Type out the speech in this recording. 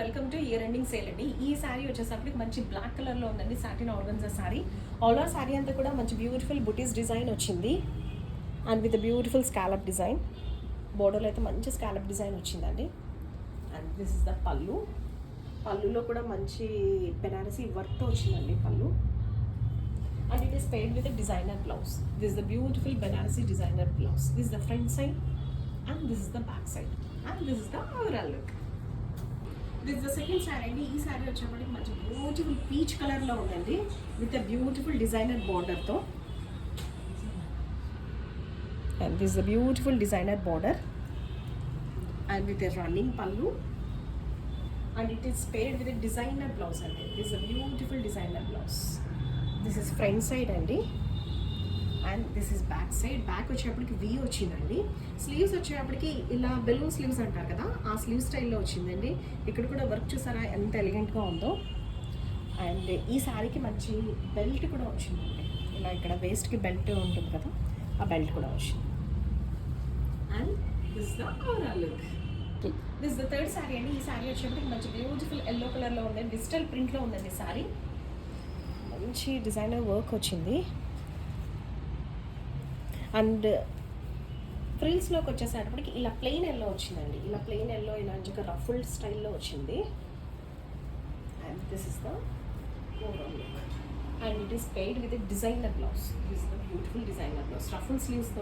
Welcome to year ending sale అండి. ఈ శారీ వచ్చేసరికి మంచి బ్లాక్ కలర్లో ఉందండి. Satin organza sari. All over sari అంతా కూడా మంచి బ్యూటిఫుల్ బుటీస్ డిజైన్ వచ్చింది and with beautiful scallop design. బోర్డర్లో అయితే మంచి స్కాలప్ డిజైన్ వచ్చిందండి. అండ్ దిస్ ఇస్ ద పళ్ళు. పళ్ళులో కూడా మంచి బెనారసీ వర్క్తో వచ్చిందండి పళ్ళు. And it is paired with a designer blouse. This is the beautiful Banarasi designer blouse. This is the front side and this is the back side. And this is the overall look. This is the second saree అండి. ఈ sorry వచ్చేప్పటికి మంచి beautiful peach కలర్లో ఉందండి with a beautiful designer బార్డర్తో. And this is the beautiful designer border and with a running pallu. And it is paired with a designer blouse అండి. This is a beautiful designer blouse. This is front side అండి and this is back side. Back వచ్చేప్పటికి V వచ్చిందండి. Sleeves వచ్చేప్పటికి ఇలా balloon sleeves అంటారు కదా, ఆ slew స్టైల్లో వచ్చిందండి. ఇక్కడ కూడా వర్క్ చూసారా ఎంత ఎలిగెంట్గా ఉందో. అండ్ ఈ శారీకి మంచి బెల్ట్ కూడా వచ్చిందండి. ఇలా ఇక్కడ వేస్ట్కి బెల్ట్ ఉంటుంది కదా, ఆ బెల్ట్ కూడా వచ్చింది. And this the overall look. This the third sari అండి. ఈ శారీ వచ్చేప్పటికి మంచి బ్యూటిఫుల్ ఎల్లో కలర్లో ఉందండి. డిజిటల్ ప్రింట్లో ఉందండి శారీ. మంచి డిజైనర్ వర్క్ వచ్చింది అండ్ ఫ్రిల్స్లోకి వచ్చేసేటప్పటికి ఇలా ప్లెయిన్ ఎల్లో వచ్చిందండి. ఇలా ప్లెయిన్ ఎల్లో ఇలా మంచిగా రఫుల్డ్ స్టైల్లో వచ్చింది. And this is the overall look. And it is paired with designer blouse. This is the beautiful designer blouse ruffle స్లీవ్స్తో